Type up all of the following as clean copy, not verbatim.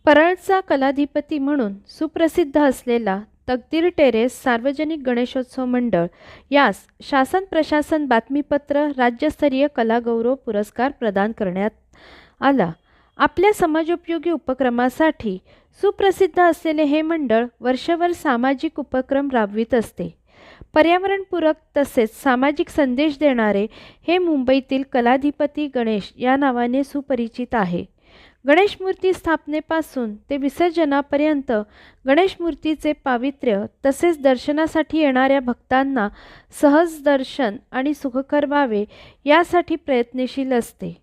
परळचा कलाधिपती म्हणून सुप्रसिद्ध असलेला तकदीर टेरेस सार्वजनिक गणेशोत्सव मंडळ यास शासन प्रशासन बातमीपत्र राज्यस्तरीय कलागौरव पुरस्कार प्रदान करण्यात आला. आपल्या समाजोपयोगी उपक्रमासाठी सुप्रसिद्ध असलेले हे मंडळ वर्षभर सामाजिक उपक्रम राबवित असते. पर्यावरणपूरक तसेच सामाजिक संदेश देणारे हे मुंबईतील कलाधिपती गणेश या नावाने सुपरिचित आहे. गणेश मूर्ती स्थापनेपासून ते विसर्जनापर्यंत गणेश मूर्तीचे पावित्र्य तसेच दर्शनासाठी येणाऱ्या भक्तांना सहज दर्शन आणि सुखकर व्हावे यासाठी प्रयत्नशील असते.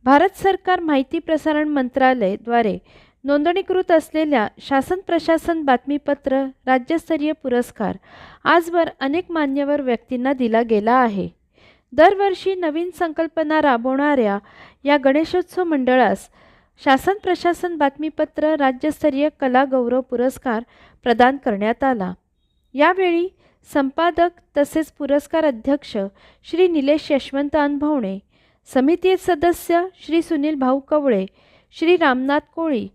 भारत सरकार माहिती प्रसारण मंत्रालय द्वारे नोंदणीकृत असलेल्या शासन प्रशासन बातमीपत्र राज्यस्तरीय पुरस्कार आजवर अनेक मान्यवर व्यक्तींना दिला गेला आहे. दरवर्षी नवीन संकल्पना राबवणाऱ्या या गणेशोत्सव मंडळास शासन प्रशासन बातमीपत्र राज्यस्तरीय कलागौरव पुरस्कार प्रदान करण्यात आला. यावेळी संपादक तसेच पुरस्कार अध्यक्ष श्री निलेश यशवंत अनभवणे, समिती सदस्य श्री सुनील भाऊ कवळे, श्री रामनाथ कोळी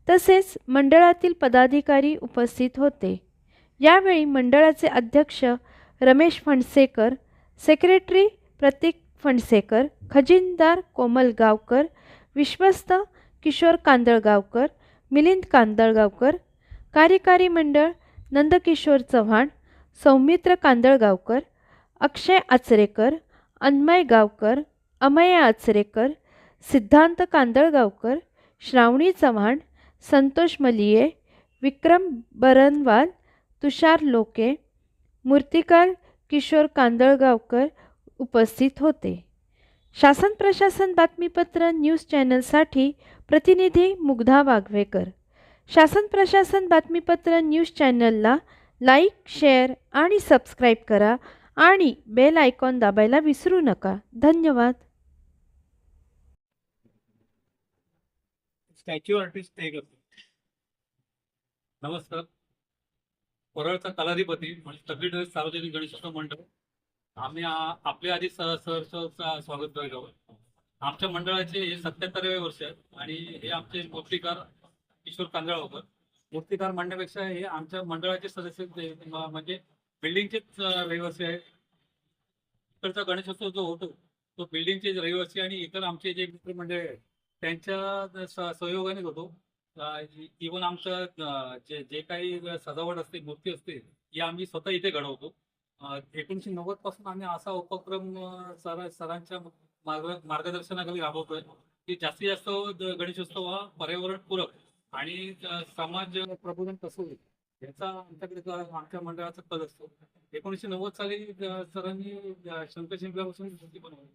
तसेच मंडळातील पदाधिकारी उपस्थित होते. यावेळी मंडळाचे अध्यक्ष रमेश फणसेकर, सेक्रेटरी प्रतीक फणसेकर, खजिनदार कोमल गावकर, विश्वस्त किशोर कांदळगावकर, मिलिंद कांदळगावकर, कार्यकारी मंडळ नंदकिशोर चव्हाण, सौमित्र कांदळगावकर, अक्षय आचरेकर, अन्मय गावकर, अमय आचरेकर, सिद्धांत कांदळगावकर, श्रावणी चव्हाण, संतोष मलिये, विक्रम बरनवाल, तुषार लोके, मूर्तिकार किशोर कांदळगावकर उपस्थित होते. शासन प्रशासन बातमीपत्र न्यूज चॅनलसाठी प्रतिनिधी मुग्धा वाघवेकर. शासन प्रशासन बातमीपत्र न्यूज चॅनलला लाईक, शेअर आणि सबस्क्राईब करा आणि बेल आयकॉन दाबायला विसरू नका. धन्यवाद. स्टॅच्यू आर्टिस्ट नमस्कार. परळचा कलाधिपती म्हणजे तकदीर टेरेस सार्वजनिक गणेशोत्सव मंडळ आम्ही आपल्या आधी सहर्ष स्वागत करत आहोत. आमच्या मंडळाचे हे 77वे वर्ष आहे आणि हे आमचे मूर्तिकार किशोर कांदळगावकर. मूर्तिकार म्हणण्यापेक्षा हे आमच्या मंडळाचे सदस्य म्हणजे बिल्डिंगचेच रहिवासी आहेत. इकडचा गणेशोत्सव जो होतो तो बिल्डिंगचे रहिवासी आणि इतर आमचे जे मित्रमंडळ आहेत त्यांच्या सहयोगानेच होतो. इव्हन आमचं जे काही सजावट असते, मूर्ती असते, ही आम्ही स्वतः इथे घडवतो. 1990 पासून आम्ही असा उपक्रम सरांच्या मार्गदर्शनाखाली राबवतोय की जास्तीत जास्त गणेशोत्सव हा पर्यावरणपूरक आणि समाज प्रबोधन कसं होईल याचा आमच्याकडे आमच्या मंडळाचा कल असतो. 1990 साली सरांनी शंकर शिंपल्यापासून मूर्ती बनवली.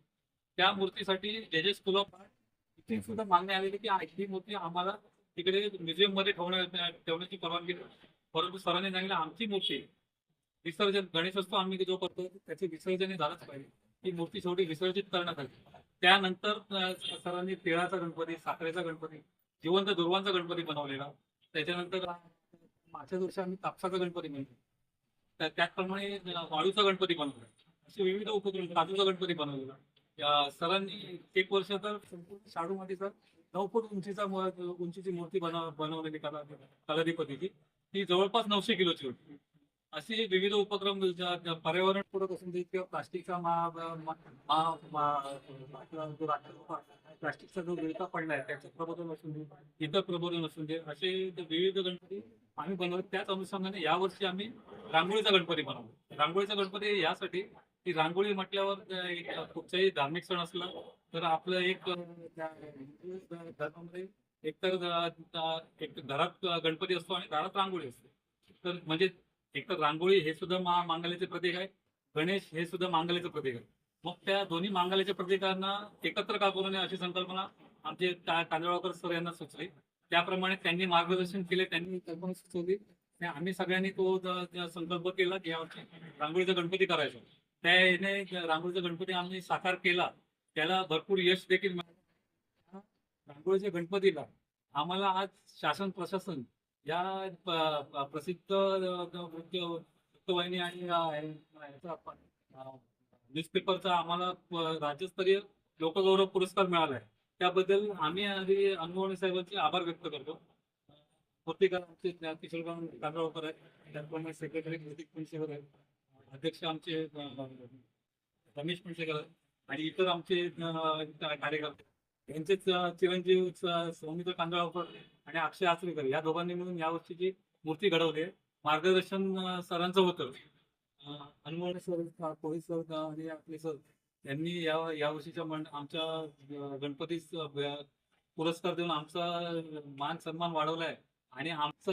त्या मूर्तीसाठी जे स्कूल ऑफ आर्ट इथे सुद्धा मागणी आलेली की ही मूर्ती आम्हाला तिकडे म्युझियम मध्ये ठेवण्याची परवानगी, परंतु सरांनी सांगितलं आमची मूर्ती विसर्जन गणेशोत्सव आम्ही जो करतो त्याचे विसर्जन झालंच पाहिजे. ही मूर्ती शेवटी विसर्जित करण्यात आली. त्यानंतर सरांनी तिळाचा गणपती, साखरेचा गणपती, जिवंत दुर्वांचा गणपती बनवलेला. त्याच्यानंतर मागच्या वर्षी आम्ही कापसाचा गणपती बनवला. त्याचप्रमाणे वाळूचा गणपती बनवला. असे विविध उपक्रम, काजूचा गणपती बनवलेला. सरांनी एक वर्ष तर संपूर्ण शाडूमध्ये 9 फूट उंचीची मूर्ती बनवलेली कलाधिपतीची. ती जवळपास 900 किलोची होती. असे विविध उपक्रम पर्यावरणपूरक असून दे किंवा प्लास्टिकचा प्लास्टिकचा जो विळखा पडला आहे त्याचं प्रबोधन असून दे, इतर प्रबोधन असून दे, असे विविध गणपती आम्ही बनवले. त्याच अनुषंगाने यावर्षी आम्ही रांगोळीचा गणपती बनवलो. रांगोळीचा गणपती यासाठी की रांगोळी म्हटल्यावर कुठचाही धार्मिक सण असला तर आपलं एक धर्मामध्ये एकतर एक घरात गणपती असतो आणि दारात रांगोळी असते. तर म्हणजे एकतर रांगोळी हे सुद्धा मांगल्याचे प्रतीक आहे, गणेश हे सुद्धा मांगल्याचं प्रतीक आहे. मग त्या दोन्ही मांगल्याच्या प्रतीकांना एकत्र का करू नये अशी संकल्पना आमचे कांदळगावकर सर यांना सुचली. त्याप्रमाणे त्यांनी मार्गदर्शन केले, त्यांनी कल्पना सुचवली. आम्ही सगळ्यांनी तो संकल्प केला की यावर्षी रांगोळीचा गणपती करायचा. त्या याने रांगोळीचा गणपती आम्ही साकार केला. त्याला भरपूर यश देखील मिळालं. रांगोळीच्या गणपतीला आम्हाला आज शासन प्रशासन या प्रसिद्ध वृत्तवाहिनी आणि न्यूजपेपरचा आम्हाला राज्यस्तरीय लोकगौरव पुरस्कार मिळाला आहे. त्याबद्दल आम्ही अनुभवणे साहेबांचे आभार व्यक्त करतो. मूर्तिकार आमचे किशोर कांदळकर आहेत, त्याचप्रमाणे सेक्रेटरी कृतिक फणशेकर आहेत, अध्यक्ष आमचे रमेश फणशेकर आहेत आणि इतर आमचे कार्यकर्ते यांचेच चिरंजीव सौमित्र कांदळकर आणि अक्षय आचरेकर या दोघांनी मिळून यावर्षीची मूर्ती घडवली आहे. मार्गदर्शन सरांचं होतं. हनुमान सर, कोळी सर आणि आपले सर यांनी यावर्षीच्या आमच्या गणपतीस पुरस्कार देऊन आमचा मान सन्मान वाढवला आहे आणि आमचा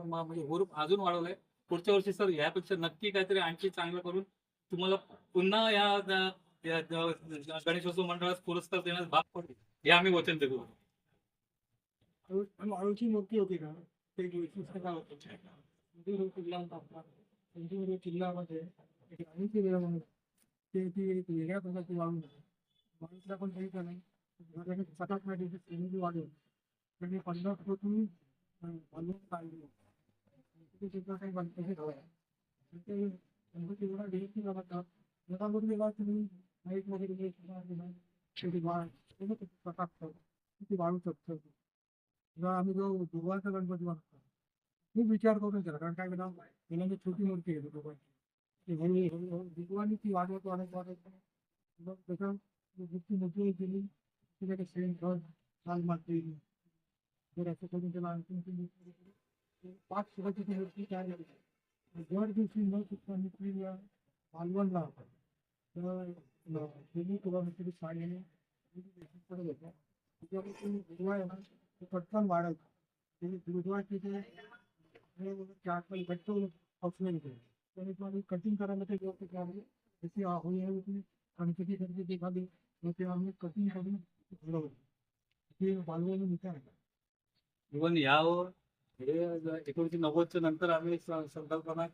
म्हणजे हुरूप अजून वाढवलाय. पुढच्या वर्षी सर यापेक्षा नक्की काहीतरी आणखी चांगलं करून तुम्हाला पुन्हा या गणेशोत्सव मंडळास पुरस्कार देण्यास भाग पडेल हे आम्ही वचन देतो. वाळूची मूर्ती होती का ते वैशिष्ट्य काय होतं सिंधुदुर्ग किल्ला होता आपला. सिंधुदुर्ग किल्ल्यामध्ये एक राणीची वेळ म्हणून ते ती एक वेगळ्या प्रकारची वाळू होती. वाळूतला पण काही का नाही सतत मध्ये श्रेणी वाढवून त्यांनी 50 कोटी बांधून काढली. तिथे काही गणपती ठेवाय ते गणपती एवढा डेअरची लागतात जगामध्ये तुम्ही माहीत मध्ये शेवटी वाळ प्रकाश ती वाळू शकतो. जेव्हा आम्ही जो दुर्वाचा गणपती बांधतो खूप विचार करून केला, कारण काय केला मुलांची छोटी मूर्ती आहे दुर्वाची दुर्वानी ती वाढवत मग त्याच्या मूर्ती केली त्याच्याकडे शेण घर लाल माती जर असं करून त्याला आणखी 5 फुटाची ती मूर्ती तयार झाली. दर दिवशी न चुकता मी ती मालवणला तर तुला तरी शाळेने पडत होत्या त्याच्यापासून दुर्वा आहे ना ते पटकन वाढायचं दुर्वाची ते घट्ट औषध होते त्याने आम्ही कटिंग करायला ते व्यवस्थित लागली त्याची होळी होती आणि किती खर्च ते खाली मग ते आम्ही कटिंग करून घडवलं ते बालवानी विचार आहे. इव्हन या 1990च्या नंतर आम्ही संकल्पना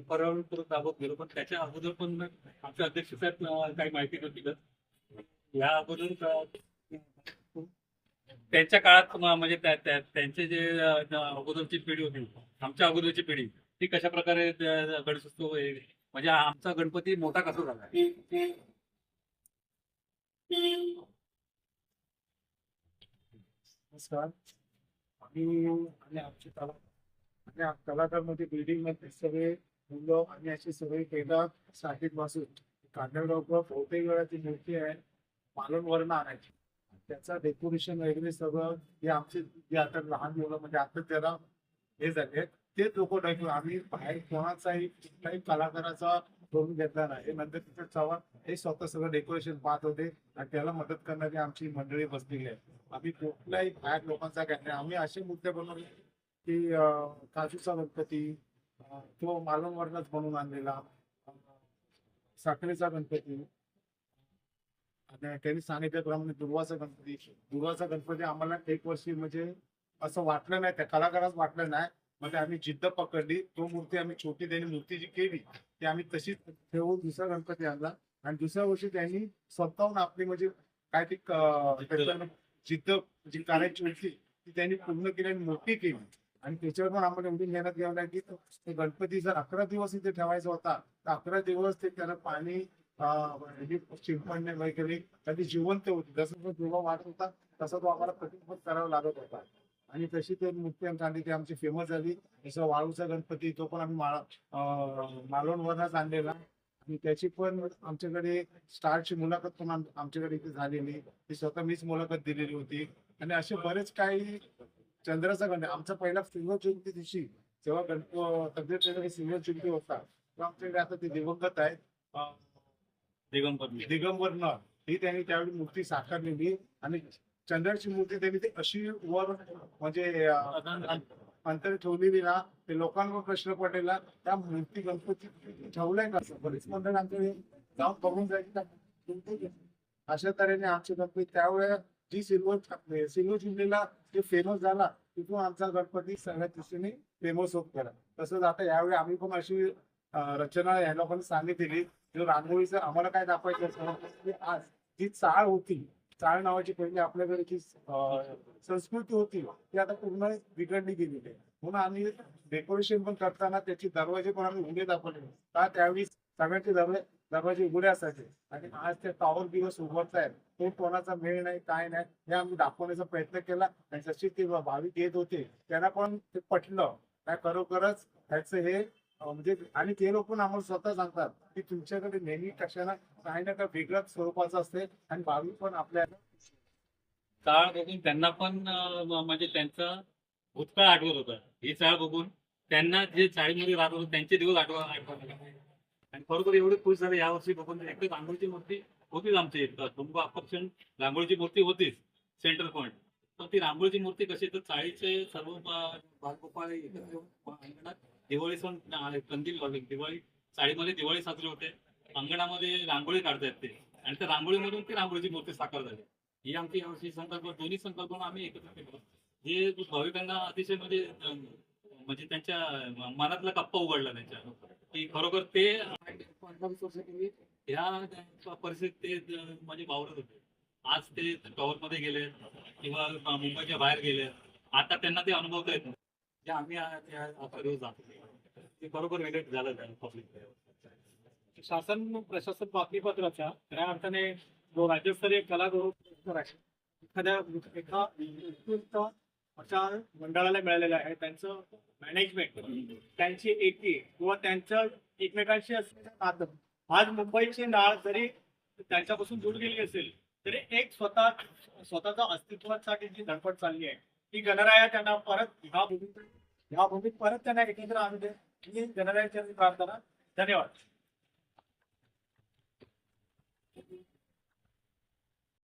पर्यावरणपूरक राबवत गेलो, पण त्याच्या अगोदर पण आमच्या अध्यक्ष साहेब काही माहिती नव्हती या अगोदर त्यांच्या काळात म्हणजे त्यांचे जे अगोदरची पिढी होती, आमच्या अगोदरची पिढी ती कशा प्रकारे गणेशोत्सव म्हणजे आमचा गणपती मोठा कसा झाला. नमस्कार. आम्ही आणि आमचे कलाकार मध्ये बिल्डिंग मध्ये सगळे मुलं आणि असे सगळे पहिला साठीत बसून कांदळगावकर बहुतेक वेळा ती मूर्ती आहे मालवणवरून आणायची. त्याचा डेकोरेशन वगैरे सगळं हे आमचे जे आता लहान मुलं म्हणजे आता त्याला हे झाले ते लोक टाकून आम्ही बाहेर कोणाचाही कुठल्याही कलाकाराचा करून घेतला नाही. नंतर तिथे चव्हाण हे स्वतः सगळं डेकोरेशन पाहत होते आणि त्याला मदत करणारी आमची मंडळी बसलेली आहे. आम्ही कुठल्याही बाहेर लोकांचा काय नाही. आम्ही असे मुद्दे बनवले की काजूचा गणपती तो मालवणवरनच बनवून आणलेला, साखरेचा गणपती आणि त्यांनी सांगितल्याप्रमाणे दुर्वाचा गणपती आम्हाला एक वर्षी म्हणजे असं वाटलं नाही, त्या कलाकाराच वाटलं नाही. मग आम्ही जिद्द पकडली, तो मूर्ती आम्ही छोटी त्यांनी मूर्ती जी केली ती आम्ही तशीच ठेवून दुसरा गणपती आणला आणि दुसऱ्या वर्षी त्यांनी स्वतःहून आपली म्हणजे काय ती जिद्द जी करायची होती ती त्यांनी पूर्ण केली आणि मोठी केली. आणि त्याच्यावर पण आम्हाला एवढी मेहनत घ्यावी लागली की गणपती जर 11 दिवस इथे ठेवायचा होता तर 11 दिवस ते त्याला पाणी शिंपडणे वगैरे कधी जिवंत होती. जसं तो जेव्हा वाढत होता तसा तो आम्हाला प्रतिबंध करावा लागत होता आणि तशी ते मूर्ती आमची ती आमची फेमस झाली. जसं वाळूचा गणपती तो पण आम्ही मालवणवरच आणलेला आणि त्याची पण आमच्याकडे स्टारची मुलाखत पण आमच्याकडे इथे झालेली, ती स्वतः मीच मुलाखत दिलेली होती. आणि असे बरेच काही चंद्राचा गणपती आमचा पहिला सिल्वर जयंती दिवशी जेव्हा तब्येत सिल्वर जयंती होता तो आमच्याकडे आता ते दिवंगत आहेत दिगंबर न ही त्यांनी त्यावेळी मूर्ती साकारलेली आणि चंद्राची मूर्ती त्यांनी ती अशी वर म्हणजे अंतर ठेवलेली ना ते लोकांवर प्रश्न पडलेला त्या मूर्ती गणपती ठेवलाय कसं. बरेच मंडळ आमच्याकडे जाऊन बघून जायचं अशा तऱ्हेने आमचे गणपती त्यावेळेस जी सिल्वर जिल्ह्याला जे फेमस झाला तिथून आमचा गणपती सगळ्या दृष्टीने फेमस होत गेला. तसंच आता यावेळी आम्ही पण अशी रचना या लोकांनी सांगितलेली जो रांगोळीचं आम्हाला काय दाखवायचं आज जी चाळ होती, चाळ नावाची पहिली आपल्याकडे जी संस्कृती होती ती आता पूर्ण बिघडली गेलेली आहे. म्हणून आम्ही डेकोरेशन पण करताना त्याचे दरवाजे पण आम्ही उभे दाखवले का त्यावेळी सगळ्यांचे दरवाजे उघडे असायचे आणि आज ते टॉवर दिवस उघडत आहेत. तो कोणाचा मेळ नाही काय नाही हे आम्ही दाखवण्याचा प्रयत्न केला आणि जशी ते भाविक येत होते त्यांना पण ते पटलं. काय खरोखरच ह्याचं हे म्हणजे आणि ते लोक पण आम्हाला स्वतः सांगतात की तुमच्याकडे नेहमी कशाला काही ना काही वेगळ्याच स्वरूपाचं असते आणि भाविक पण आपल्याला चाळ बघून त्यांना पण म्हणजे त्यांचा भूतकाळ आठवत होता. ही चाळ बघून त्यांना जे चाळीमध्ये राहत होते त्यांचे दिवस आठवत होते. आणि खरोखर एवढे खुश झाले यावर्षी बघून. एक रांगोळीची मूर्ती होतीच आमच्या इथं, तुमचं आकर्षण रांगोळीची मूर्ती होतीच सेंटर पॉईंट. पण ती रांगोळीची मूर्ती कशी तर चाळीचे सर्व बालगोपाळ एकत्र येऊन अंगणात दिवाळी सण कंदील लावले. दिवाळी चाळीमध्ये दिवाळी साजरी होते, अंगणामध्ये रांगोळी काढतायत ते आणि त्या रांगोळीमधून ती रांगोळीची मूर्ती साकार झाली. ही आमची यावर्षी संकल्पना, दोन्ही संकल्पना आम्ही एकत्र केलो. जे भाविकांना अतिशय म्हणजे त्यांच्या मनातला कप्पा उघडला त्यांच्या की खरोखर ते 15-20 वर्षापूर्वी ह्या परिस्थितीत ते म्हणजे वावरत होते. आज ते टॉवर मध्ये गेले किंवा मुंबईच्या बाहेर गेले. आता त्यांना ते अनुभवता येत नाही. जे आम्ही आता रोज जातो ते खरोखर वेगळं झालं पब्लिक. शासन प्रशासन बातमीपत्राच्या खऱ्या अर्थाने जो राज्यस्तरीय कलागौरव पुरस्कार आहे एका उत्कृष्ट अशा मंडळाला मिळालेलं आहे. त्यांचं मॅनेजमेंट, त्यांची एकी किंवा त्यांचं एकमेकांशी असलेलं नातं, आज मुंबईची नाळ जरी त्यांच्यापासून दूर गेली असेल तरी एक स्वतःच्या अस्तित्वासाठी जी धडपड चालली आहे ती गणराया त्यांना परत ह्या भूमीत परत त्यांना एकत्र आणू दे ही गणरायाची प्रार्थना. धन्यवाद.